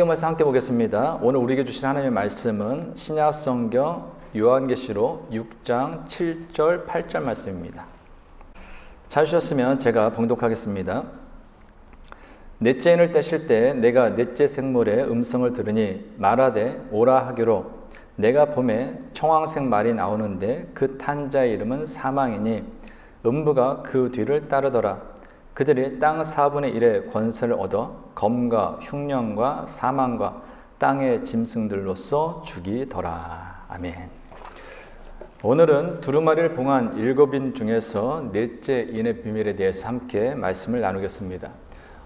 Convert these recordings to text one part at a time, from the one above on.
성경 말씀 함께 보겠습니다. 오늘 우리에게 주신 하나님의 말씀은 신약 성경 요한계시록 6장 7절 8절 말씀입니다. 찾으셨으면 제가 봉독하겠습니다. 넷째 인을 떼실 때 내가 넷째 생물의 음성을 들으니 말하되 오라 하기로 내가 봄에 청황색 말이 나오는데 그 탄 자의 이름은 사망이니 음부가 그 뒤를 따르더라. 그들이 땅 4분의 1의 권세를 얻어 검과 흉년과 사망과 땅의 짐승들로서 죽이더라. 아멘. 오늘은 두루마리를 봉한 7인 중에서 넷째 인의 비밀에 대해서 함께 말씀을 나누겠습니다.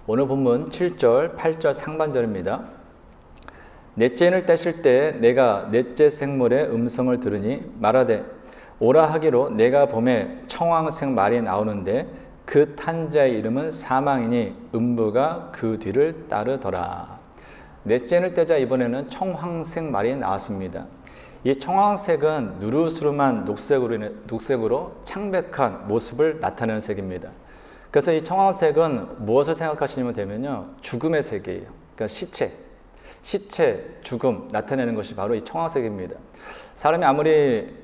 오늘 본문 7절, 8절 상반절입니다. 넷째 인을 떼실 때 내가 넷째 생물의 음성을 들으니 말하되 오라 하기로 내가 봄에 청황색 말이 나오는데 그 탄 자의 이름은 사망이니 음부가 그 뒤를 따르더라. 넷째 인을 떼자 이번에는 청황색 말이 나왔습니다. 이 청황색은 누르스름한 녹색으로 창백한 모습을 나타내는 색입니다. 그래서 이 청황색은 무엇을 생각하시면 되면요, 죽음의 색이에요. 그러니까 시체, 죽음 나타내는 것이 바로 이 청황색입니다. 사람이 아무리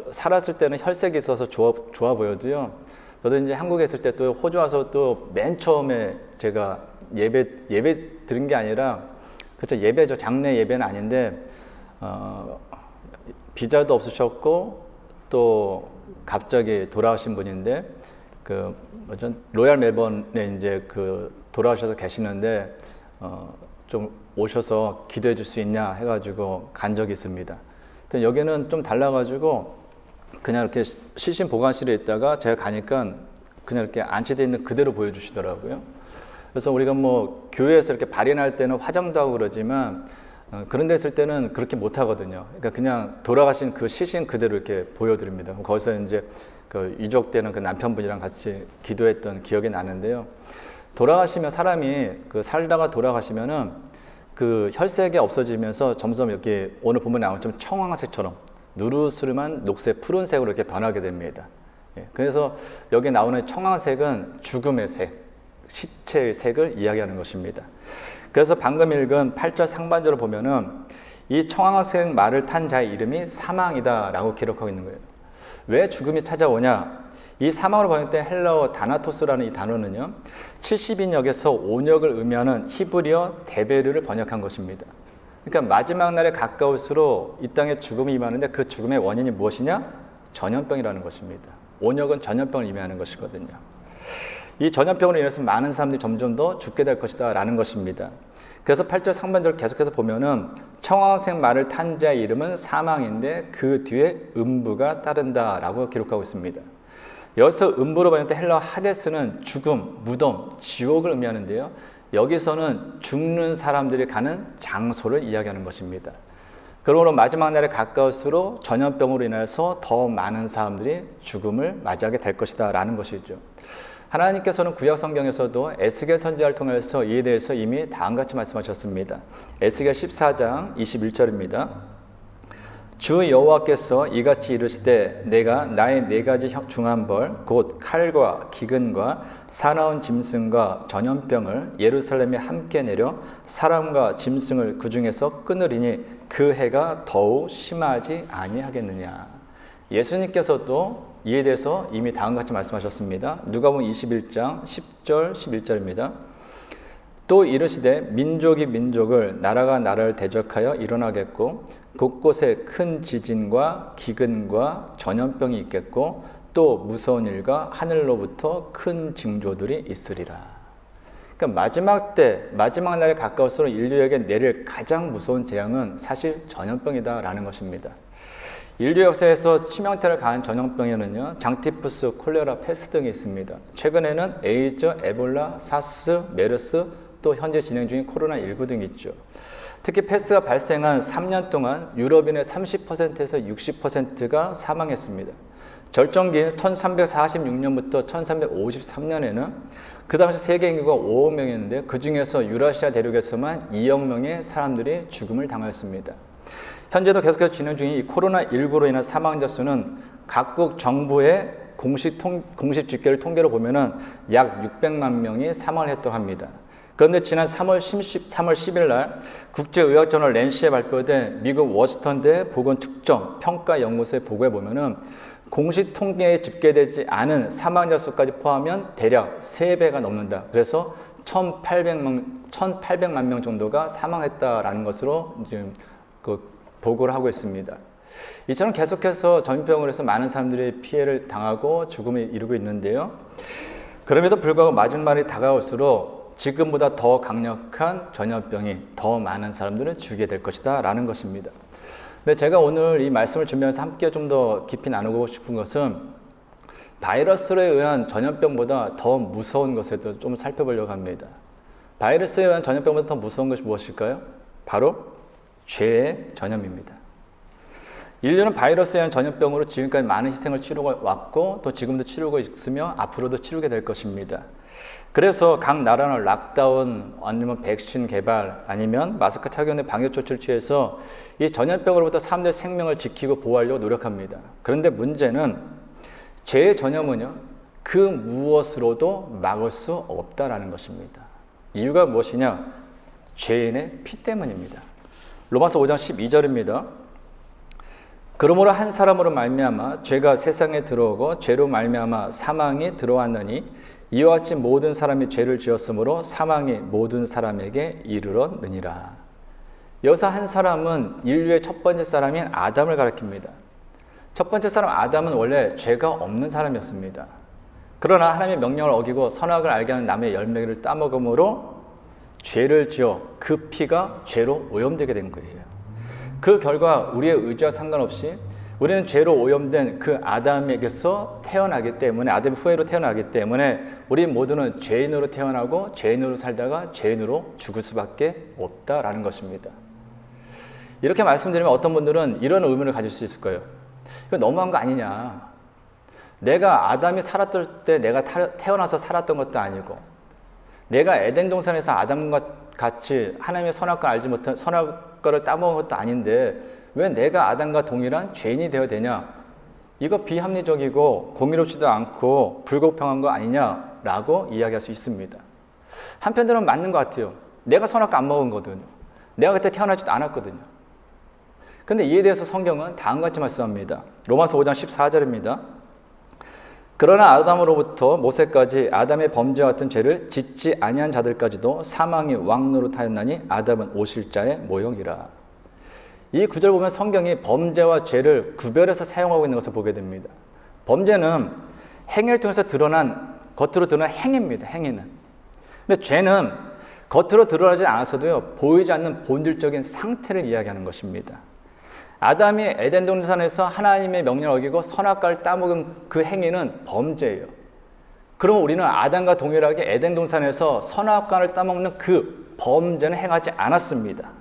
살았을 때는 혈색이 있어서 좋아 보여도요. 저도 이제 한국에 있을 때 또 호주 와서 또 맨 처음에 제가 예배 드린 게 아니라, 그렇죠, 예배죠. 장례 예배는 아닌데, 비자도 없으셨고, 또 갑자기 돌아가신 분인데, 로얄 멜번에 이제 돌아가셔서 계시는데, 좀 오셔서 기도해 줄 수 있냐 해가지고 간 적이 있습니다. 근데 여기는 좀 달라가지고, 그냥 이렇게 시신 보관실에 있다가 제가 가니까 그냥 이렇게 안치되어 있는 그대로 보여주시더라고요. 그래서 우리가 뭐 교회에서 이렇게 발인할 때는 화장도 하고 그러지만 그런 데 있을 때는 그렇게 못 하거든요. 그러니까 그냥 돌아가신 그 시신 그대로 이렇게 보여드립니다. 거기서 이제 유족되는 그 남편분이랑 같이 기도했던 기억이 나는데요. 돌아가시면 사람이 살다가 돌아가시면은 그 혈색이 없어지면서 점점 이렇게 오늘 보면 나온 좀 청황색처럼 누르스름한 녹색, 푸른색으로 이렇게 변하게 됩니다. 그래서 여기 나오는 청황색은 죽음의 색, 시체의 색을 이야기하는 것입니다. 그래서 방금 읽은 8절 상반절을 보면은 이 청황색 말을 탄 자의 이름이 사망이다 라고 기록하고 있는 거예요. 왜 죽음이 찾아오냐? 이 사망으로 번역된 헬라어 다나토스라는 이 단어는요, 70인역에서 온역을 의미하는 히브리어 데베르를 번역한 것입니다. 그러니까 마지막 날에 가까울수록 이 땅에 죽음이 임하는데 그 죽음의 원인이 무엇이냐? 전염병이라는 것입니다. 온역은 전염병을 의미하는 것이거든요. 이 전염병으로 인해서 많은 사람들이 점점 더 죽게 될 것이다 라는 것입니다. 그래서 8절 상반절 계속해서 보면은 청황색 말을 탄 자의 이름은 사망인데 그 뒤에 음부가 따른다 라고 기록하고 있습니다. 여기서 음부로 번역된 헬라어 하데스는 죽음, 무덤, 지옥을 의미하는데요. 여기서는 죽는 사람들이 가는 장소를 이야기하는 것입니다. 그러므로 마지막 날에 가까울수록 전염병으로 인해서 더 많은 사람들이 죽음을 맞이하게 될 것이다 라는 것이죠. 하나님께서는 구약 성경에서도 에스겔 선지자를 통해서 이에 대해서 이미 다음같이 말씀하셨습니다. 에스겔 14장 21절입니다. 주 여호와께서 이같이 이르시되 내가 나의 4가지 중한 벌 곧 칼과 기근과 사나운 짐승과 전염병을 예루살렘에 함께 내려 사람과 짐승을 그 중에서 끊으리니 그 해가 더욱 심하지 아니하겠느냐. 예수님께서도 이에 대해서 이미 다음같이 말씀하셨습니다. 누가복음 21장 10절 11절입니다. 또 이르시되 민족이 민족을 나라가 나라를 대적하여 일어나겠고 곳곳에 큰 지진과 기근과 전염병이 있겠고 또 무서운 일과 하늘로부터 큰 징조들이 있으리라. 그러니까 마지막 날에 가까울수록 인류에게 내릴 가장 무서운 재앙은 사실 전염병이다라는 것입니다. 인류 역사에서 치명타를 가한 전염병에는요, 장티푸스, 콜레라, 패스 등이 있습니다. 최근에는 에이즈, 에볼라, 사스, 메르스, 또 현재 진행 중인 코로나19 등이 있죠. 특히 패스가 발생한 3년 동안 유럽인의 30%에서 60%가 사망했습니다. 절정기인 1346년부터 1353년에는 그 당시 세계 인구가 5억 명이었는데 그 중에서 유라시아 대륙에서만 2억 명의 사람들이 죽음을 당하였습니다. 현재도 계속해서 진행 중인 이 코로나19로 인한 사망자 수는 각국 정부의 공식 집계를 통계로 보면은 약 600만 명이 사망을 했다고 합니다. 그런데 지난 3월 10일 날 국제의학저널 랜시에 발표된 미국 워싱턴대 보건특정평가연구소의 보고에 보면은 공식 통계에 집계되지 않은 사망자 수까지 포함하면 대략 3배가 넘는다. 그래서 1,800만 명 정도가 사망했다라는 것으로 지금 그 보고를 하고 있습니다. 이처럼 계속해서 전염병으로 해서 많은 사람들이 피해를 당하고 죽음에 이르고 있는데요. 그럼에도 불구하고 마지막이 다가올수록 지금보다 더 강력한 전염병이 더 많은 사람들을 죽이게 될 것이다 라는 것입니다. 근데 제가 오늘 이 말씀을 준비하면서 함께 좀 더 깊이 나누고 싶은 것은 바이러스로 의한 전염병보다 더 무서운 것에 좀 살펴보려고 합니다. 바이러스에 의한 전염병보다 더 무서운 것이 무엇일까요? 바로 죄의 전염입니다. 인류는 바이러스에 의한 전염병으로 지금까지 많은 희생을 치르고 왔고 또 지금도 치르고 있으며 앞으로도 치르게 될 것입니다. 그래서 각 나라는 락다운 아니면 백신 개발 아니면 마스크 착용 등 방역 조치를 취해서 이 전염병으로부터 사람들의 생명을 지키고 보호하려고 노력합니다. 그런데 문제는 죄의 전염은요, 그 무엇으로도 막을 수 없다라는 것입니다. 이유가 무엇이냐? 죄인의 피 때문입니다. 로마서 5장 12절입니다. 그러므로 한 사람으로 말미암아 죄가 세상에 들어오고 죄로 말미암아 사망이 들어왔느니 이와 같이 모든 사람이 죄를 지었으므로 사망이 모든 사람에게 이르렀느니라. 여기서 한 사람은 인류의 첫 번째 사람인 아담을 가리킵니다. 첫 번째 사람 아담은 원래 죄가 없는 사람이었습니다. 그러나 하나님의 명령을 어기고 선악을 알게 하는 나무의 열매를 따먹음으로 죄를 지어 그 피가 죄로 오염되게 된 거예요. 그 결과 우리의 의지와 상관없이 우리는 죄로 오염된 그 아담에게서 태어나기 때문에, 아담 후예로 태어나기 때문에 우리 모두는 죄인으로 태어나고 죄인으로 살다가 죄인으로 죽을 수밖에 없다라는 것입니다. 이렇게 말씀드리면 어떤 분들은 이런 의문을 가질 수 있을 거예요. 이거 너무한 거 아니냐. 내가 아담이 살았을 때 내가 태어나서 살았던 것도 아니고 내가 에덴 동산에서 아담과 같이 하나님의 선악과 알지 못한 선악과를 따먹은 것도 아닌데 왜 내가 아담과 동일한 죄인이 되어야 되냐? 이거 비합리적이고 공의롭지도 않고 불공평한 거 아니냐라고 이야기할 수 있습니다. 한편으로는 맞는 것 같아요. 내가 선악과 안 먹은 거거든요. 내가 그때 태어나지도 않았거든요. 근데 이에 대해서 성경은 다음과 같이 말씀합니다. 로마서 5장 14절입니다. 그러나 아담으로부터 모세까지 아담의 범죄와 같은 죄를 짓지 아니한 자들까지도 사망이 왕노릇하였나니 아담은 오실자의 모형이라. 이 구절 보면 성경이 범죄와 죄를 구별해서 사용하고 있는 것을 보게 됩니다. 범죄는 행위를 통해서 겉으로 드러난 행위입니다. 행위는. 근데 죄는 겉으로 드러나지 않았어도요, 보이지 않는 본질적인 상태를 이야기하는 것입니다. 아담이 에덴 동산에서 하나님의 명령을 어기고 선악과를 따먹은 그 행위는 범죄예요. 그럼 우리는 아담과 동일하게 에덴 동산에서 선악과를 따먹는 그 범죄는 행하지 않았습니다.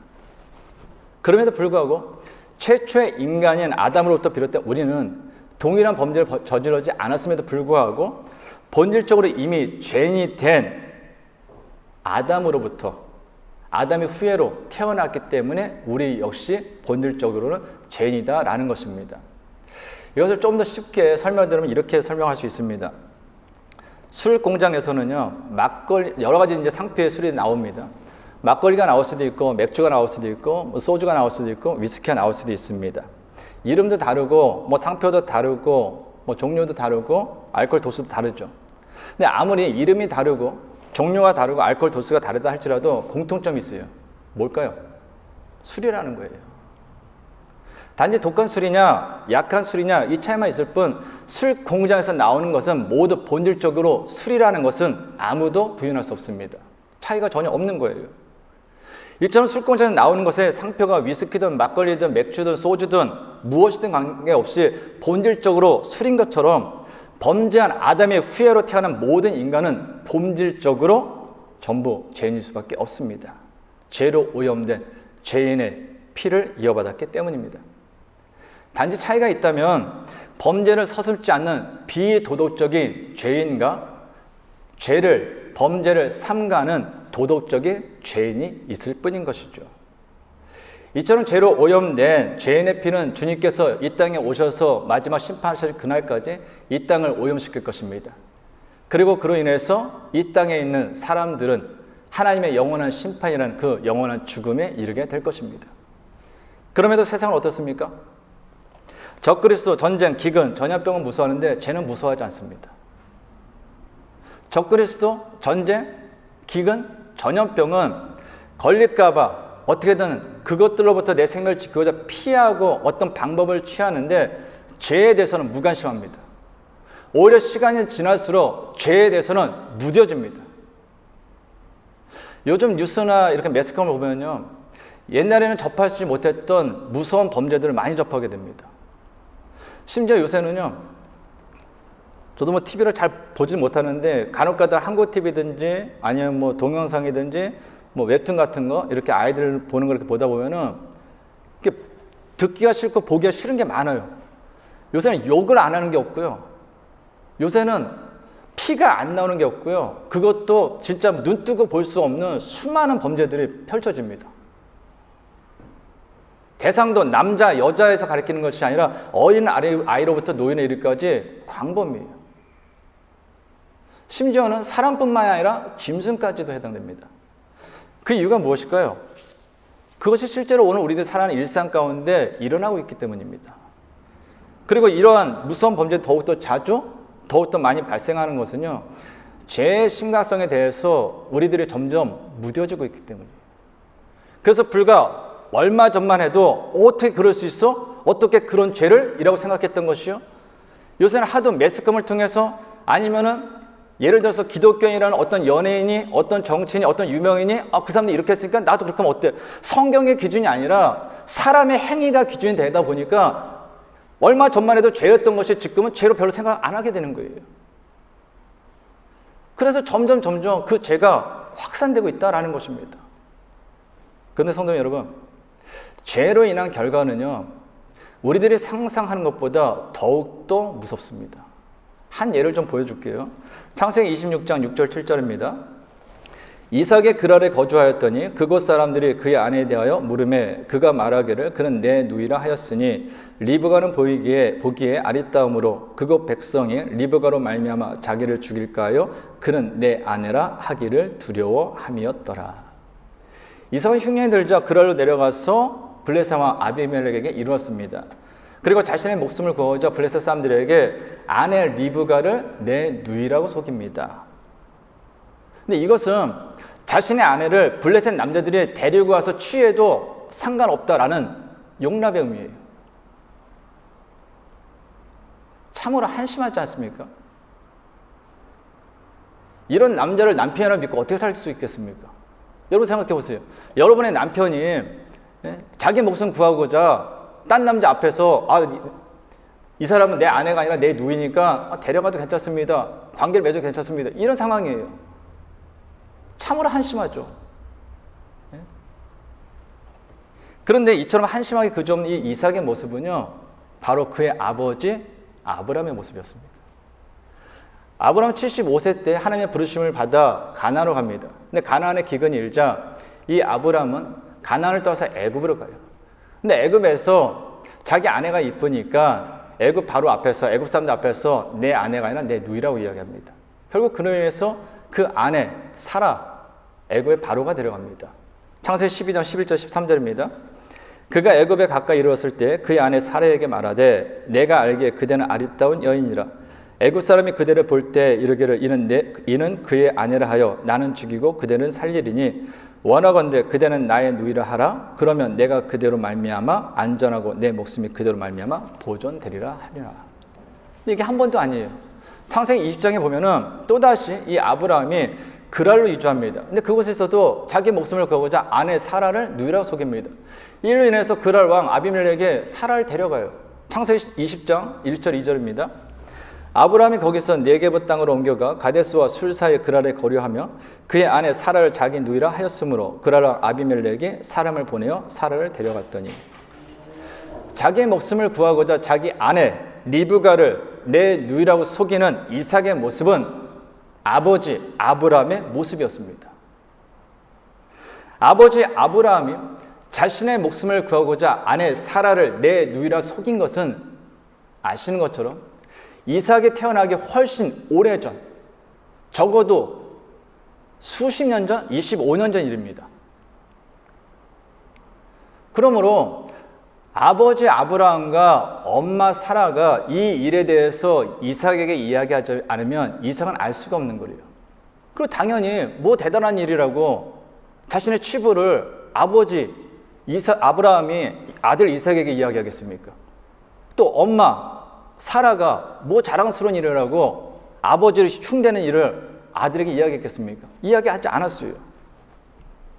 그럼에도 불구하고 최초의 인간인 아담으로부터 비롯된 우리는 동일한 범죄를 저지르지 않았음에도 불구하고 본질적으로 이미 죄인이 된 아담으로부터 아담의 후예로 태어났기 때문에 우리 역시 본질적으로는 죄인이다라는 것입니다. 이것을 좀 더 쉽게 설명드리면 이렇게 설명할 수 있습니다. 술 공장에서는요, 여러 가지 이제 상표의 술이 나옵니다. 막걸리가 나올 수도 있고, 맥주가 나올 수도 있고, 소주가 나올 수도 있고, 위스키가 나올 수도 있습니다. 이름도 다르고, 상표도 다르고, 종류도 다르고, 알코올 도수도 다르죠. 근데 아무리 이름이 다르고, 종류가 다르고, 알코올 도수가 다르다 할지라도 공통점이 있어요. 뭘까요? 술이라는 거예요. 단지 독한 술이냐, 약한 술이냐, 이 차이만 있을 뿐, 술 공장에서 나오는 것은 모두 본질적으로 술이라는 것은 아무도 부인할 수 없습니다. 차이가 전혀 없는 거예요. 이처럼 술 공장에서 나오는 것에 상표가 위스키든 막걸리든 맥주든 소주든 무엇이든 관계없이 본질적으로 술인 것처럼 범죄한 아담의 후예로 태어난 모든 인간은 본질적으로 전부 죄인일 수밖에 없습니다. 죄로 오염된 죄인의 피를 이어받았기 때문입니다. 단지 차이가 있다면 범죄를 서슴지 않는 비도덕적인 죄인과 범죄를 삼가는 도덕적인 죄인이 있을 뿐인 것이죠. 이처럼 죄로 오염된 죄인의 피는 주님께서 이 땅에 오셔서 마지막 심판하실 그날까지 이 땅을 오염시킬 것입니다. 그리고 그로 인해서 이 땅에 있는 사람들은 하나님의 영원한 심판이라는 그 영원한 죽음에 이르게 될 것입니다. 그럼에도 세상은 어떻습니까? 적그리스도, 전쟁, 기근, 전염병은 무서워하는데 죄는 무서워하지 않습니다. 적그리스도, 전쟁, 기근, 전염병은 걸릴까봐 어떻게든 그것들로부터 내 생명을 지키고자 피하고 어떤 방법을 취하는데 죄에 대해서는 무관심합니다. 오히려 시간이 지날수록 죄에 대해서는 무뎌집니다. 요즘 뉴스나 이렇게 매스컴을 보면요, 옛날에는 접하지 못했던 무서운 범죄들을 많이 접하게 됩니다. 심지어 요새는요, 저도 뭐 TV를 잘 보진 못하는데 간혹가다 한국 TV든지 아니면 뭐 동영상이든지 뭐 웹툰 같은 거 이렇게 아이들 보는 걸 이렇게 보다 보면은 이렇게 듣기가 싫고 보기가 싫은 게 많아요. 요새는 욕을 안 하는 게 없고요. 요새는 피가 안 나오는 게 없고요. 그것도 진짜 눈 뜨고 볼 수 없는 수많은 범죄들이 펼쳐집니다. 대상도 남자, 여자에서 가리키는 것이 아니라 어린 아이로부터 노인에 이르기까지 광범위해요. 심지어는 사람뿐만 아니라 짐승까지도 해당됩니다. 그 이유가 무엇일까요? 그것이 실제로 오늘 우리들 살아가는 일상 가운데 일어나고 있기 때문입니다. 그리고 이러한 무서운 범죄 더욱더 자주, 더욱더 많이 발생하는 것은요, 죄의 심각성에 대해서 우리들이 점점 무뎌지고 있기 때문이에요. 그래서 불과 얼마 전만 해도 어떻게 그럴 수 있어? 어떻게 그런 죄를? 이라고 생각했던 것이요. 요새는 하도 매스컴을 통해서 아니면은 예를 들어서 기독교인이라는 어떤 연예인이, 어떤 정치인이, 어떤 유명인이 그 사람들이 이렇게 했으니까 나도 그렇게 하면 어때? 성경의 기준이 아니라 사람의 행위가 기준이 되다 보니까 얼마 전만 해도 죄였던 것이 지금은 죄로 별로 생각 안 하게 되는 거예요. 그래서 점점 그 죄가 확산되고 있다는 것입니다. 그런데 성도 여러분, 죄로 인한 결과는요, 우리들이 상상하는 것보다 더욱더 무섭습니다. 한 예를 좀 보여줄게요. 창세기 26장 6절 7절입니다. 이삭의 그랄에 거주하였더니 그곳 사람들이 그의 아내에 대하여 물으매 그가 말하기를 그는 내 누이라 하였으니 리브가는 보기에 아리따움으로 그곳 백성이 리브가로 말미암아 자기를 죽일까 하여 그는 내 아내라 하기를 두려워함이었더라. 이삭은 흉년이 들자 그랄로 내려가서 블레셋 왕 아비멜렉에게 이르렀습니다. 그리고 자신의 목숨을 구하고자 블레셋 사람들에게 아내 리브가를 내 누이라고 속입니다. 근데 이것은 자신의 아내를 블레셋 남자들이 데리고 와서 취해도 상관없다라는 용납의 의미예요. 참으로 한심하지 않습니까? 이런 남자를 남편이라고 믿고 어떻게 살 수 있겠습니까? 여러분 생각해 보세요. 여러분의 남편이 자기 목숨 구하고자 딴 남자 앞에서 이 사람은 내 아내가 아니라 내 누이니까 데려가도 괜찮습니다. 관계를 맺어도 괜찮습니다. 이런 상황이에요. 참으로 한심하죠. 그런데 이처럼 한심하게 그저 이 이삭의 모습은요, 바로 그의 아버지 아브라함의 모습이었습니다. 아브라함은 75세 때 하나님의 부르심을 받아 가나안으로 갑니다. 근데 가나안의 기근이 일자 이 아브라함은 가나안을 떠나서 애굽으로 가요. 근데 애굽에서 자기 아내가 이쁘니까 애굽 바로 앞에서, 애굽 사람들 앞에서 내 아내가 아니라 내 누이라고 이야기합니다. 결국 그로 인해서 그 아내 사라 애굽의 바로가 데려갑니다. 창세기 12장 11절 13절입니다. 그가 애굽에 가까이 이르렀을 때 그의 아내 사라에게 말하되 내가 알기에 그대는 아리따운 여인이라. 애굽 사람이 그대를 볼 때 이르기를 이는 그의 아내라 하여 나는 죽이고 그대는 살리리니 원하건대 그대는 나의 누이라 하라. 그러면 내가 그대로 말미암아 안전하고 내 목숨이 그대로 말미암아 보존되리라 하리라. 근데 이게 한 번도 아니에요. 창세기 20장에 보면은 또다시 이 아브라함이 그랄로 이주합니다. 근데 그곳에서도 자기 목숨을 구하고자 아내 사라를 누이라고 속입니다. 이로 인해서 그랄 왕 아비멜렉에게 사라를 데려가요. 창세기 20장 1절 2절입니다. 아브라함이 거기서 네게브 땅으로 옮겨가 가데스와 술 사이의 그랄에 거류하며 그의 아내 사라를 자기 누이라 하였으므로 그랄 왕 아비멜렉이 사람을 보내어 사라를 데려갔더니, 자기의 목숨을 구하고자 자기 아내 리브가를 내 누이라고 속이는 이삭의 모습은 아버지 아브라함의 모습이었습니다. 아버지 아브라함이 자신의 목숨을 구하고자 아내 사라를 내 누이라 속인 것은 아시는 것처럼 이삭이 태어나기 훨씬 오래전, 적어도 수십 년 전, 25년 전 일입니다. 그러므로 아버지 아브라함과 엄마 사라가 이 일에 대해서 이삭에게 이야기하지 않으면 이삭은 알 수가 없는 거예요. 그리고 당연히 뭐 대단한 일이라고 자신의 치부를 아버지 아브라함이 아들 이삭에게 이야기하겠습니까? 또 엄마 사라가 뭐 자랑스러운 일이라고 아버지를 흉대는 일을 아들에게 이야기했겠습니까? 이야기하지 않았어요.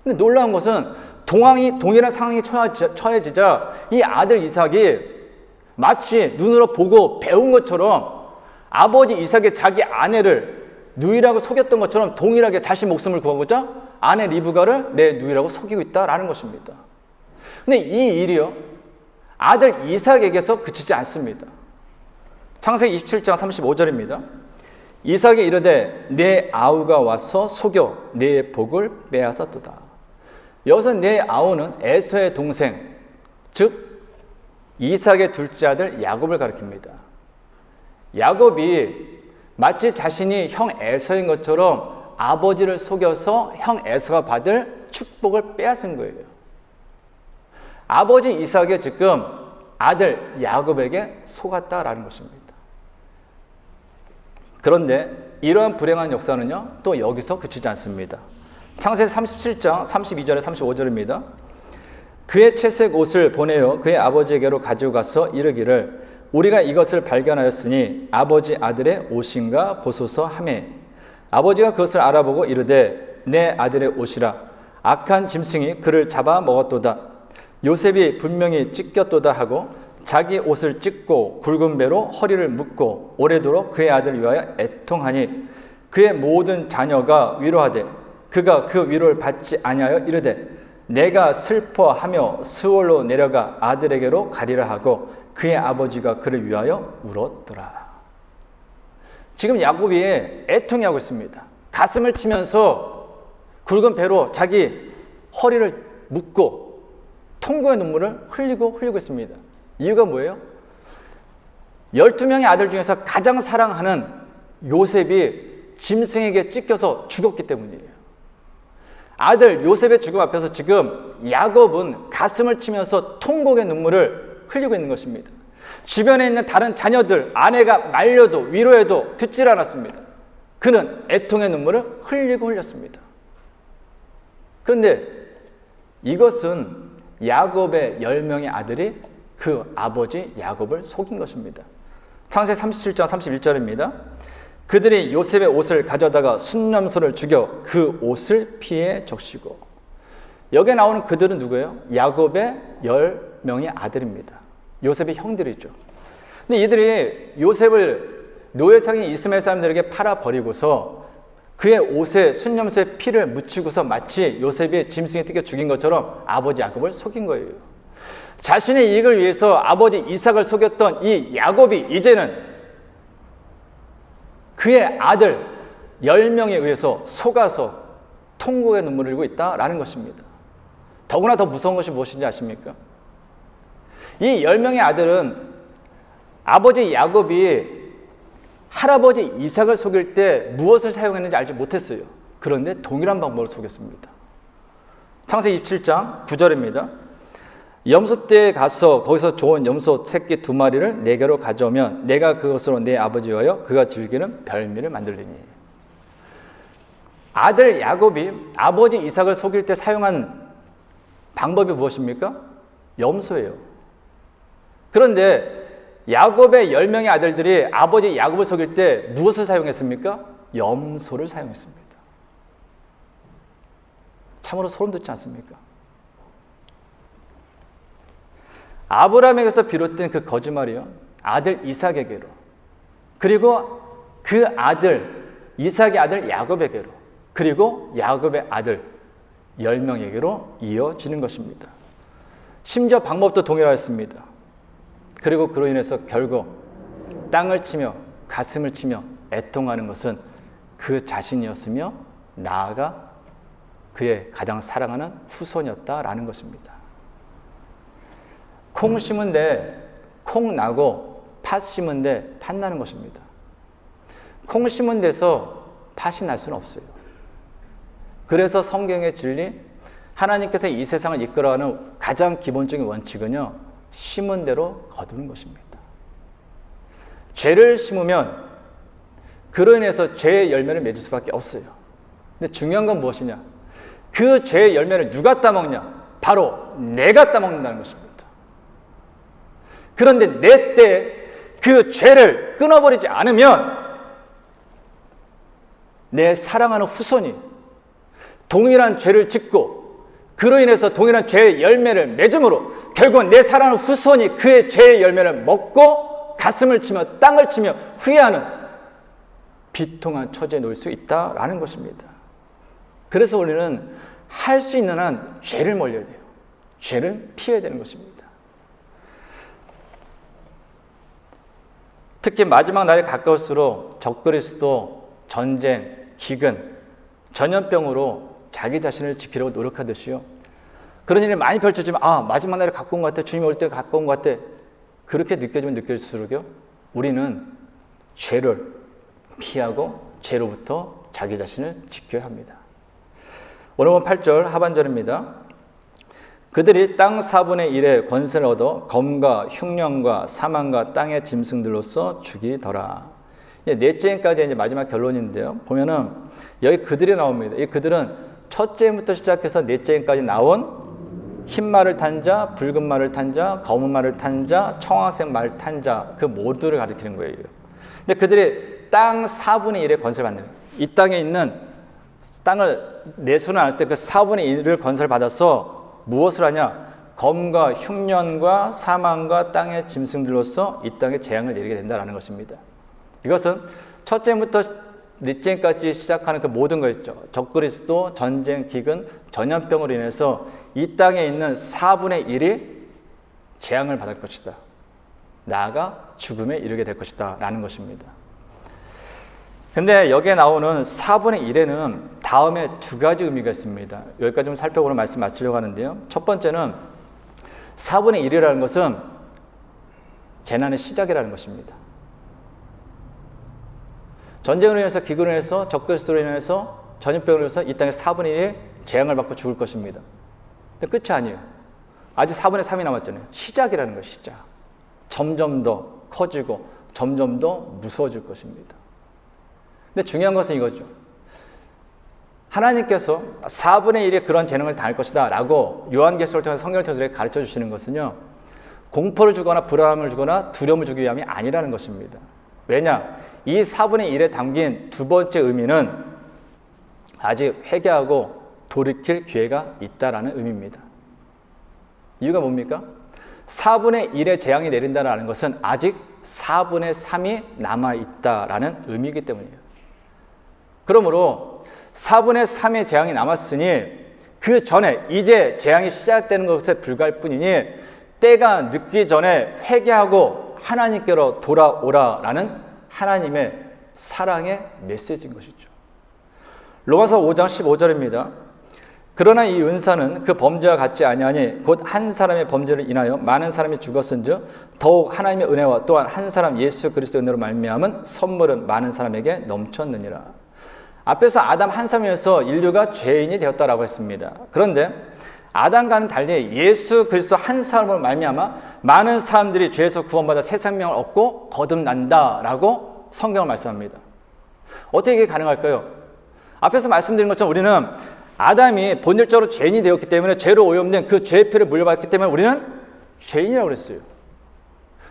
근데 놀라운 것은 동일한 상황에 처해지자 이 아들 이삭이 마치 눈으로 보고 배운 것처럼 아버지 이삭이 자기 아내를 누이라고 속였던 것처럼 동일하게 자신 목숨을 구하고자 아내 리브가를 내 누이라고 속이고 있다라는 것입니다. 근데 이 일이요, 아들 이삭에게서 그치지 않습니다. 창세기 27장 35절입니다. 이삭이 이르되 내 아우가 와서 속여 내 복을 빼앗았도다. 여기서 내 아우는 에서의 동생, 즉 이삭의 둘째 아들 야곱을 가리킵니다. 야곱이 마치 자신이 형 에서인 것처럼 아버지를 속여서 형 에서가 받을 축복을 빼앗은 거예요. 아버지 이삭이 지금 아들 야곱에게 속았다라는 것입니다. 그런데 이러한 불행한 역사는요, 또 여기서 그치지 않습니다. 창세기 37장 32절에 35절입니다. 그의 채색 옷을 보내어 그의 아버지에게로 가지고 가서 이르기를 우리가 이것을 발견하였으니 아버지 아들의 옷인가 보소서 하매 아버지가 그것을 알아보고 이르되 내 아들의 옷이라 악한 짐승이 그를 잡아 먹었도다. 요셉이 분명히 찢겼도다 하고 자기 옷을 찢고 굵은 배로 허리를 묶고 오래도록 그의 아들을 위하여 애통하니 그의 모든 자녀가 위로하되 그가 그 위로를 받지 아니하여 이르되 내가 슬퍼하며 스올로 내려가 아들에게로 가리라 하고 그의 아버지가 그를 위하여 울었더라. 지금 야곱이 애통하고 있습니다. 가슴을 치면서 굵은 배로 자기 허리를 묶고 통곡의 눈물을 흘리고 있습니다. 이유가 뭐예요? 12명의 아들 중에서 가장 사랑하는 요셉이 짐승에게 찢겨서 죽었기 때문이에요. 아들 요셉의 죽음 앞에서 지금 야곱은 가슴을 치면서 통곡의 눈물을 흘리고 있는 것입니다. 주변에 있는 다른 자녀들, 아내가 말려도 위로해도 듣질 않았습니다. 그는 애통의 눈물을 흘렸습니다. 그런데 이것은 야곱의 10명의 아들이 그 아버지 야곱을 속인 것입니다. 창세기 37장 31절입니다. 그들이 요셉의 옷을 가져다가 순념소를 죽여 그 옷을 피에 적시고. 여기에 나오는 그들은 누구예요? 야곱의 10명의 아들입니다. 요셉의 형들이죠. 근데 이들이 요셉을 노예상인 이스마엘 사람들에게 팔아버리고서 그의 옷에 순념소에 피를 묻히고서 마치 요셉이 짐승에 뜯겨 죽인 것처럼 아버지 야곱을 속인 거예요. 자신의 이익을 위해서 아버지 이삭을 속였던 이 야곱이 이제는 그의 아들 10명에 의해서 속아서 통곡의 눈물을 흘리고 있다라는 것입니다. 더구나 더 무서운 것이 무엇인지 아십니까? 이 10명의 아들은 아버지 야곱이 할아버지 이삭을 속일 때 무엇을 사용했는지 알지 못했어요. 그런데 동일한 방법을 속였습니다. 창세기 27장 9절입니다. 염소떼에 가서 거기서 좋은 염소 새끼 2마리를 내게로 가져오면 내가 그것으로 내 아버지 위하여 그가 즐기는 별미를 만들리니. 아들 야곱이 아버지 이삭을 속일 때 사용한 방법이 무엇입니까? 염소예요. 그런데 야곱의 10명의 아들들이 아버지 야곱을 속일 때 무엇을 사용했습니까? 염소를 사용했습니다. 참으로 소름 돋지 않습니까? 아브라함에게서 비롯된 그 거짓말이요, 아들 이삭에게로, 그리고 그 아들 이삭의 아들 야곱에게로, 그리고 야곱의 아들 10명에게로 이어지는 것입니다. 심지어 방법도 동일하였습니다. 그리고 그로 인해서 결국 땅을 치며 가슴을 치며 애통하는 것은 그 자신이었으며 나아가 그의 가장 사랑하는 후손이었다라는 것입니다. 콩 심은 데 콩 나고 팥 심은 데 팥 나는 것입니다. 콩 심은 데서 팥이 날 수는 없어요. 그래서 성경의 진리, 하나님께서 이 세상을 이끌어가는 가장 기본적인 원칙은요, 심은 대로 거두는 것입니다. 죄를 심으면 그로 인해서 죄의 열매를 맺을 수밖에 없어요. 근데 중요한 건 무엇이냐? 그 죄의 열매를 누가 따먹냐? 바로 내가 따먹는다는 것입니다. 그런데 내 때 그 죄를 끊어버리지 않으면 내 사랑하는 후손이 동일한 죄를 짓고 그로 인해서 동일한 죄의 열매를 맺음으로 결국은 내 사랑하는 후손이 그의 죄의 열매를 먹고 가슴을 치며 땅을 치며 후회하는 비통한 처지에 놓일 수 있다라는 것입니다. 그래서 우리는 할 수 있는 한 죄를 멀려야 돼요. 죄를 피해야 되는 것입니다. 특히 마지막 날이 가까울수록 적그리스도, 전쟁, 기근, 전염병으로 자기 자신을 지키려고 노력하듯이요, 그런 일이 많이 펼쳐지면 마지막 날이 가까운 것 같아, 주님이 올 때가 가까운 것 같아, 그렇게 느껴지면 느껴질수록요, 우리는 죄를 피하고 죄로부터 자기 자신을 지켜야 합니다. 오늘 본 8절 하반절입니다. 그들이 땅 4분의 1의 권세를 얻어 검과 흉년과 사망과 땅의 짐승들로서 죽이더라. 넷째 인까지 이제 마지막 결론인데요. 보면은 여기 그들이 나옵니다. 이 그들은 첫째 인부터 시작해서 넷째 인까지 나온 흰 말을 탄 자, 붉은 말을 탄 자, 검은 말을 탄 자, 청황색 말을 탄 자, 그 모두를 가리키는 거예요. 근데 그들이 땅 4분의 1의 권세를 받는 거예요. 이 땅에 있는 땅을 내수는 않을 때 그 4분의 1을 권세를 받아서 무엇을 하냐? 검과 흉년과 사망과 땅의 짐승들로서 이 땅에 재앙을 내리게 된다는 것입니다. 이것은 첫째부터 넷째까지 시작하는 그 모든 거 있죠. 적그리스도, 전쟁, 기근, 전염병으로 인해서 이 땅에 있는 4분의 1이 재앙을 받을 것이다. 나아가 죽음에 이르게 될 것이다 라는 것입니다. 근데 여기에 나오는 4분의 1에는 다음에 두 가지 의미가 있습니다. 여기까지 좀 살펴보는 말씀 마치려고 하는데요. 첫 번째는 4분의 1이라는 것은 재난의 시작이라는 것입니다. 전쟁으로 인해서, 기근으로 인해서, 적그리스도로 인해서, 전염병으로 인해서 이 땅에 4분의 1이 재앙을 받고 죽을 것입니다. 근데 끝이 아니에요. 아직 4분의 3이 남았잖아요. 시작이라는 거예요. 시작. 점점 더 커지고 점점 더 무서워질 것입니다. 근데 중요한 것은 이거죠. 하나님께서 4분의 1의 그런 재능을 당할 것이다 라고 요한계시록을 통해서 성경을 통해서 가르쳐 주시는 것은요, 공포를 주거나 불안함을 주거나 두려움을 주기 위함이 아니라는 것입니다. 왜냐? 이 4분의 1에 담긴 두 번째 의미는 아직 회개하고 돌이킬 기회가 있다라는 의미입니다. 이유가 뭡니까? 4분의 1의 재앙이 내린다는 것은 아직 4분의 3이 남아있다라는 의미이기 때문이에요. 그러므로 4분의 3의 재앙이 남았으니 그 전에 이제 재앙이 시작되는 것에 불과할 뿐이니 때가 늦기 전에 회개하고 하나님께로 돌아오라라는 하나님의 사랑의 메시지인 것이죠. 로마서 5장 15절입니다. 그러나 이 은사는 그 범죄와 같지 아니하니 곧 한 사람의 범죄를 인하여 많은 사람이 죽었은즉 더욱 하나님의 은혜와 또한 한 사람 예수 그리스도의 은혜로 말미암은 선물은 많은 사람에게 넘쳤느니라. 앞에서 아담 한 사람에서 인류가 죄인이 되었다라고 했습니다. 그런데 아담과는 달리 예수 그리스도 한 사람으로 말미암아 많은 사람들이 죄에서 구원받아 새 생명을 얻고 거듭난다라고 성경을 말씀합니다. 어떻게 이게 가능할까요? 앞에서 말씀드린 것처럼 우리는 아담이 본질적으로 죄인이 되었기 때문에 죄로 오염된 그 죄의 피를 물려받았기 때문에 우리는 죄인이라고 그랬어요.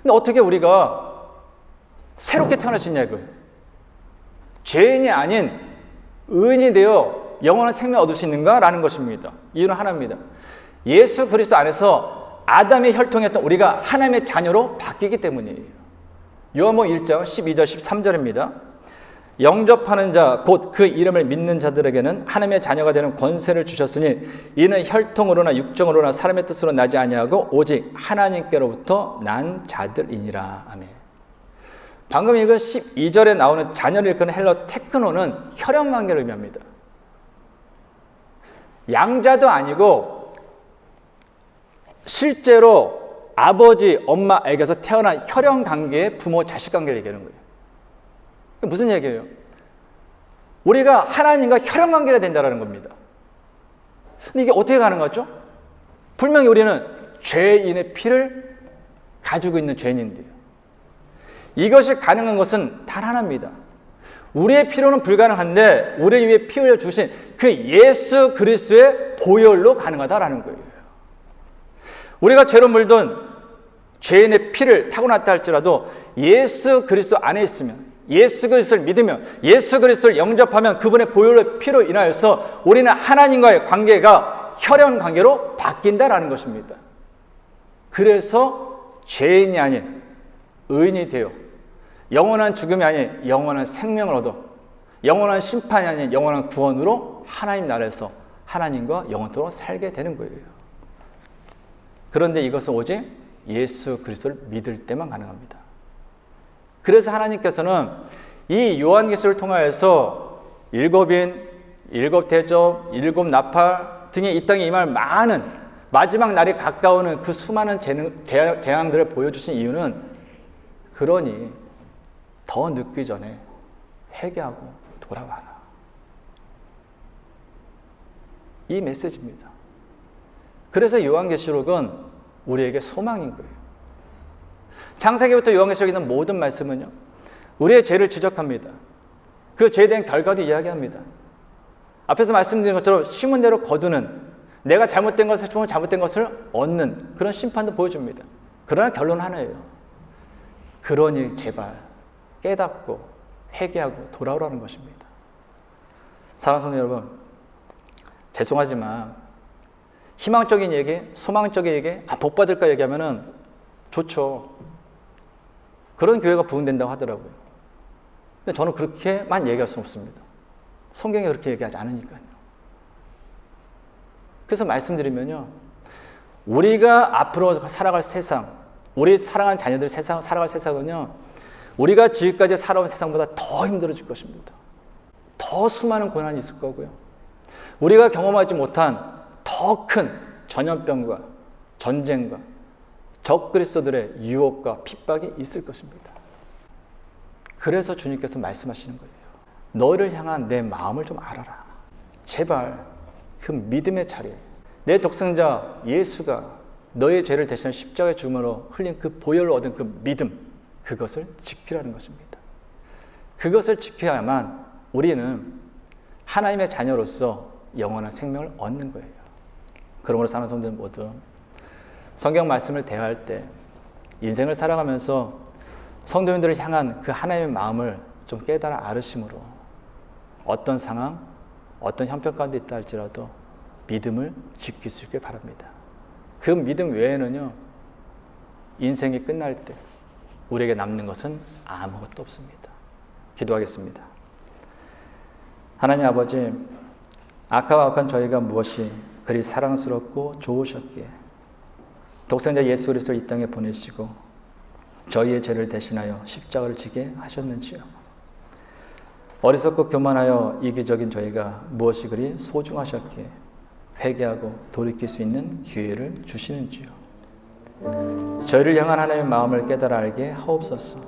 근데 어떻게 우리가 새롭게 태어날 수 있냐 이거예요. 죄인이 아닌 의인이 되어 영원한 생명을 얻을 수 있는가라는 것입니다. 이유는 하나입니다. 예수 그리스도 안에서 아담의 혈통이었던 우리가 하나님의 자녀로 바뀌기 때문이에요. 요한복음 1장 12절 13절입니다. 영접하는 자 곧 그 이름을 믿는 자들에게는 하나님의 자녀가 되는 권세를 주셨으니 이는 혈통으로나 육정으로나 사람의 뜻으로 나지 아니하고 오직 하나님께로부터 난 자들이니라. 아멘. 방금 읽은 12절에 나오는 자녀를 일컫는 헬러 테크노는 혈연관계를 의미합니다. 양자도 아니고 실제로 아버지, 엄마에게서 태어난 혈연관계의 부모, 자식 관계를 얘기하는 거예요. 무슨 얘기예요? 우리가 하나님과 혈연관계가 된다는 겁니다. 근데 이게 어떻게 가능하죠? 분명히 우리는 죄인의 피를 가지고 있는 죄인인데요. 이것이 가능한 것은 단 하나입니다. 우리의 피로는 불가능한데 우리 위해 피 흘려 주신 그 예수 그리스도의 보혈로 가능하다라는 거예요. 우리가 죄로 물든 죄인의 피를 타고났다 할지라도 예수 그리스도 안에 있으면, 예수 그리스도를 믿으면, 예수 그리스도를 영접하면 그분의 보혈의 피로 인하여서 우리는 하나님과의 관계가 혈연 관계로 바뀐다라는 것입니다. 그래서 죄인이 아닌 의인이 되어 영원한 죽음이 아닌 영원한 생명을 얻어 영원한 심판이 아닌 영원한 구원으로 하나님 나라에서 하나님과 영원토록 살게 되는 거예요. 그런데 이것은 오직 예수 그리스도를 믿을 때만 가능합니다. 그래서 하나님께서는 이 요한계시를 통하여서 일곱인, 일곱 대접, 일곱 나팔 등의 이 땅에 임할 많은 마지막 날이 가까우는 그 수많은 재앙들을 보여주신 이유는 그러니 더 늦기 전에 회개하고 돌아와라. 이 메시지입니다. 그래서 요한계시록은 우리에게 소망인 거예요. 창세기부터 요한계시록에 있는 모든 말씀은요, 우리의 죄를 지적합니다. 그 죄에 대한 결과도 이야기합니다. 앞에서 말씀드린 것처럼 심은 대로 거두는, 내가 잘못된 것을 심으면 잘못된 것을 얻는 그런 심판도 보여줍니다. 그러나 결론은 하나예요. 그러니 제발 깨닫고 회개하고 돌아오라는 것입니다. 사랑하는 성도 여러분, 죄송하지만 희망적인 얘기, 소망적인 얘기, 복 받을까 얘기하면은 좋죠. 그런 교회가 부흥된다고 하더라고요. 근데 저는 그렇게만 얘기할 수 없습니다. 성경이 그렇게 얘기하지 않으니까요. 그래서 말씀드리면요, 우리가 앞으로 살아갈 세상, 우리 사랑하는 자녀들 살아갈 세상은요, 우리가 지금까지 살아온 세상보다 더 힘들어질 것입니다. 더 수많은 고난이 있을 거고요. 우리가 경험하지 못한 더 큰 전염병과 전쟁과 적그리스도들의 유혹과 핍박이 있을 것입니다. 그래서 주님께서 말씀하시는 거예요. 너를 향한 내 마음을 좀 알아라. 제발 그 믿음의 자리에 내 독생자 예수가 너의 죄를 대신한 십자가의 죽음으로 흘린 그 보혈로 얻은 그 믿음, 그것을 지키라는 것입니다. 그것을 지켜야만 우리는 하나님의 자녀로서 영원한 생명을 얻는 거예요. 그러므로 사랑하는 성도들 모두 성경 말씀을 대할 때 인생을 살아가면서 성도님들을 향한 그 하나님의 마음을 좀 깨달아 알으심으로 어떤 상황, 어떤 형편 가운데 있다 할지라도 믿음을 지킬 수 있길 바랍니다. 그 믿음 외에는요, 인생이 끝날 때 우리에게 남는 것은 아무것도 없습니다. 기도하겠습니다. 하나님 아버지, 악하고 악한 저희가 무엇이 그리 사랑스럽고 좋으셨기에 독생자 예수 그리스도를 이 땅에 보내시고 저희의 죄를 대신하여 십자가를 지게 하셨는지요. 어리석고 교만하여 이기적인 저희가 무엇이 그리 소중하셨기에 회개하고 돌이킬 수 있는 기회를 주시는지요. 저희를 향한 하나님의 마음을 깨달아 알게 하옵소서.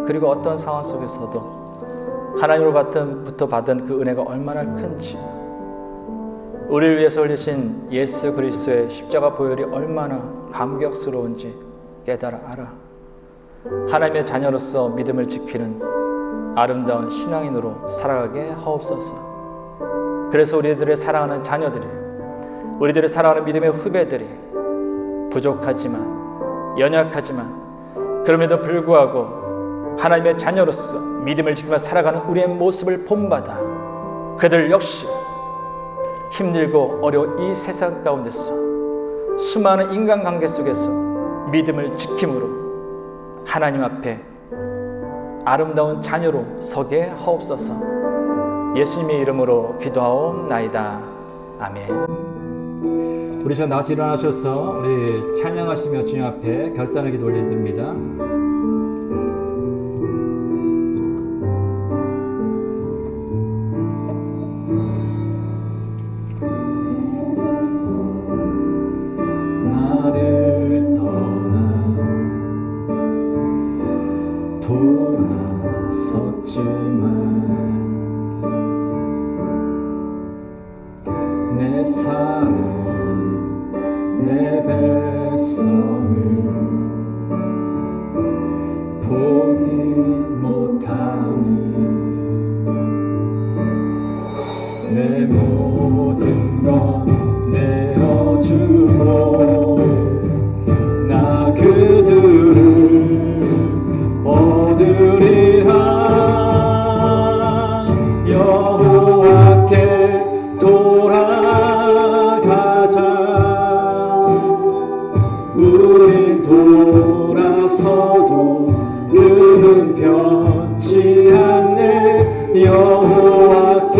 그리고 어떤 상황 속에서도 하나님으로부터 받은 그 은혜가 얼마나 큰지, 우리를 위해서 흘리신 예수 그리스도의 십자가 보혈이 얼마나 감격스러운지 깨달아 알아 하나님의 자녀로서 믿음을 지키는 아름다운 신앙인으로 살아가게 하옵소서. 그래서 우리들의 사랑하는 자녀들이, 우리들의 사랑하는 믿음의 후배들이 부족하지만, 연약하지만 그럼에도 불구하고 하나님의 자녀로서 믿음을 지키며 살아가는 우리의 모습을 본받아 그들 역시 힘들고 어려운 이 세상 가운데서 수많은 인간관계 속에서 믿음을 지킴으로 하나님 앞에 아름다운 자녀로 서게 하옵소서. 예수님의 이름으로 기도하옵나이다. 아멘. 우리 시간 나같이 일어나셔서 우리 찬양하시며 주님 앞에 결단의 기도 올려드립니다. 나를 떠나 돌아섰지만 내 삶을 내 백성을 포기 못하니 내 모든 것 내어주고 나 그들을 얻으리라. 여호와께 돌아가자. 우린 돌아서도 그는 변치 않네. 여호와께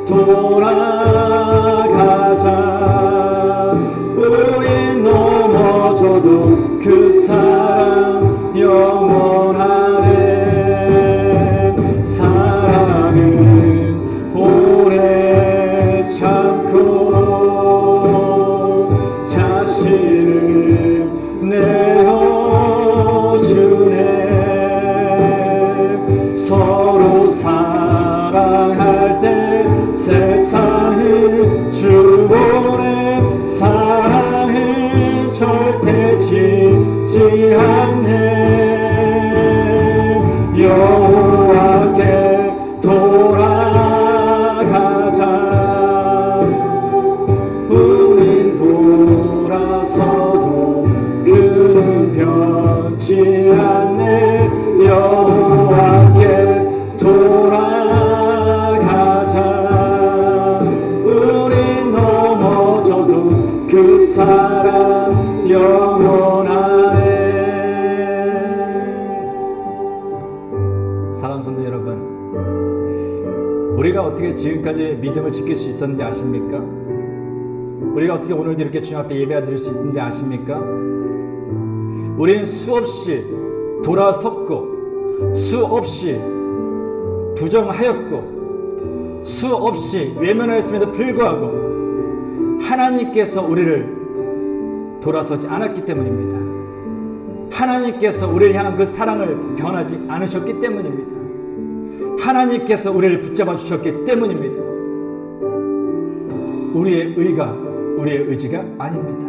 돌아가자. 우린 넘어져도 그 사랑 영원하네. 사랑은 오래 참고 자신을 내어주네. 서로 사랑할 때 세상을 주보내. 사랑을 절대 지지 않네. 여호와께 돌아가자. 우린 돌아서도 그는 변치 않네. 여호와께 돌아가자. 우린 넘어져도 그 사랑 영원하네. 사랑하는 성도 여러분, 우리가 어떻게 지금까지 믿음을 지킬 수 있었는지 아십니까? 우리가 어떻게 오늘도 이렇게 주님 앞에 예배가 드릴 수 있는지 아십니까? 우리는 수없이 돌아섰고 수없이 부정하였고 수없이 외면하였음에도 불구하고 하나님께서 우리를 돌아서지 않았기 때문입니다. 하나님께서 우리를 향한 그 사랑을 변하지 않으셨기 때문입니다. 하나님께서 우리를 붙잡아 주셨기 때문입니다. 우리의 의가 우리의 의지가 아닙니다.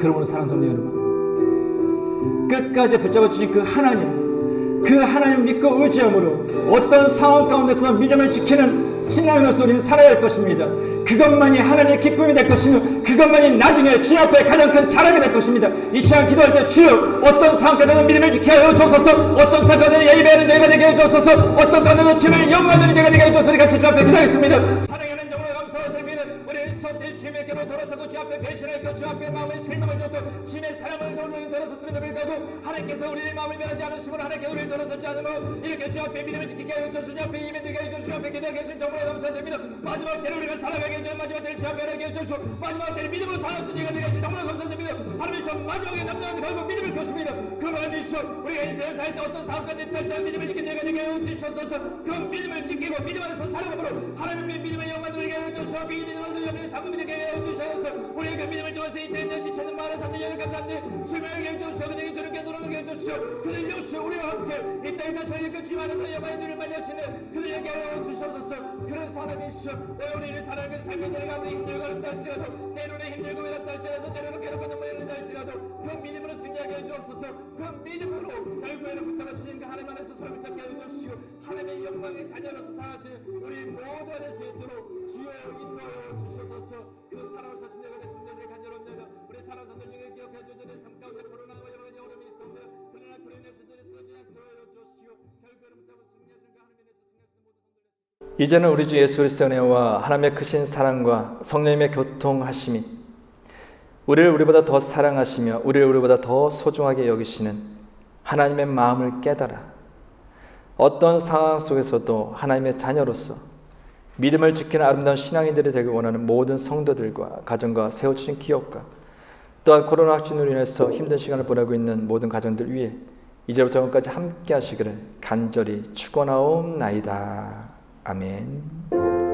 그러므로 사랑하는 성도 여러분, 끝까지 붙잡아 주신 그 하나님 믿고 의지함으로 어떤 상황 가운데서 믿음을 지키는 신앙으로서 우리는 살아야 할 것입니다. 그것만이 하나님의 기쁨이 될 것이며 그것만이 나중에 주님 앞에 가장 큰 자랑이 될 것입니다. 이 시간 기도할 때 주여 어떤 상황 가운데서 믿음을 지켜야 주옵소서. 어떤 상황 가운데서 예배하는 저희가 되게 해주옵소서. 어떤 가운데서 주님을 영광하는 저희가 되게 해주옵소서. 같이 주 앞에 기도하겠습니다. 사랑하는 영으로 감사드립니다. 우리 수없이 주님께로 돌아서고 주 앞에 배신하고 주 앞에 마음의 실망을 줬고 주님의 사랑을 돌아섰음에도 불구하고 하나님께서 우리의 마음을 변하지 않으시므로 하나님께서 우리를 돌아서지 않으므로 이렇게 주 앞에 믿음을 지키게 해주옵소서. 주 앞에 임에 되게 해주옵소서. 주 앞에 기도하게 해주옵소서. 정말 감사드립니다. 마지막 때를 우리가 살아가게 해주옵소서. 마지막 때를 주 앞에 하게 해주옵소서. 마지막 때를 믿음으로 살아갈 수 있게 되게 해주옵소서. 정말 감사드립니다. 하나님 저 마지막에 남자는 결국 믿음을 것입니다. 그럼 하나님 우리가 인생을 살 때 어떤 사업까지 있다 믿음을 지키게 되게 해주옵소서. 그 믿음을 지키고 믿음 안에서 살아가므로 하나님의 믿음의 영광을 우리에게 해주옵소서. 믿음을 우리의 삶을 믿게 해주옵소서. 우리에게 믿음을 통해서 이 때에 지체는 마을의 삶들 여러 감사합니다. 주님에게 해주옵소서. 그들에게 주님께 돌아오게 해주옵소서. 그들 역시 우리와 함께 이 땅에 다시 우리에게 주님 안에서 영광의 눈을 맞이하시는 그들에게 해주옵소서. 그런 사람이시여 우리를 사랑하는 삶의 내가 우리 힘들고 어렵다 할지라도 때로는 힘들고 외롭다 할지라도 때로는 괴롭고 눈물이 흘린다 할지라도 그 믿음으로 승리하게 해주옵소서. 그 믿음으로 결국에는 붙잡아 주신 그 하나님 안에서 서로 붙잡게 해주시오. 하나님의 영광의 자녀로서 살아가시는 우리 모두가 될 수 있도록 주여 인도하여 주셔서 그 사랑을 사신 내가 됐습니다. 우리 간절합니다. 우리 사랑 성도 중에 기억해 주시는 삶 가운데 코로나와 여러 가지 어려움이 있습니다. 그러나 그런 에서들이 쓰러지지 않도록 주시오. 결국에는 붙잡아 승리하신 그 하나님의 승리하신 모든 이제는 우리 주 예수 그리스도의 은혜와 하나님의 크신 사랑과 성령님의 교통하심이 우리를 우리보다 더 사랑하시며 우리를 우리보다 더 소중하게 여기시는 하나님의 마음을 깨달아 어떤 상황 속에서도 하나님의 자녀로서 믿음을 지키는 아름다운 신앙인들이 되길 원하는 모든 성도들과 가정과 세워주신 기업과 또한 코로나 확진으로 인해서 힘든 시간을 보내고 있는 모든 가정들 위해 이제부터 영원까지 함께 하시기를 간절히 축원하옵나이다. 아멘.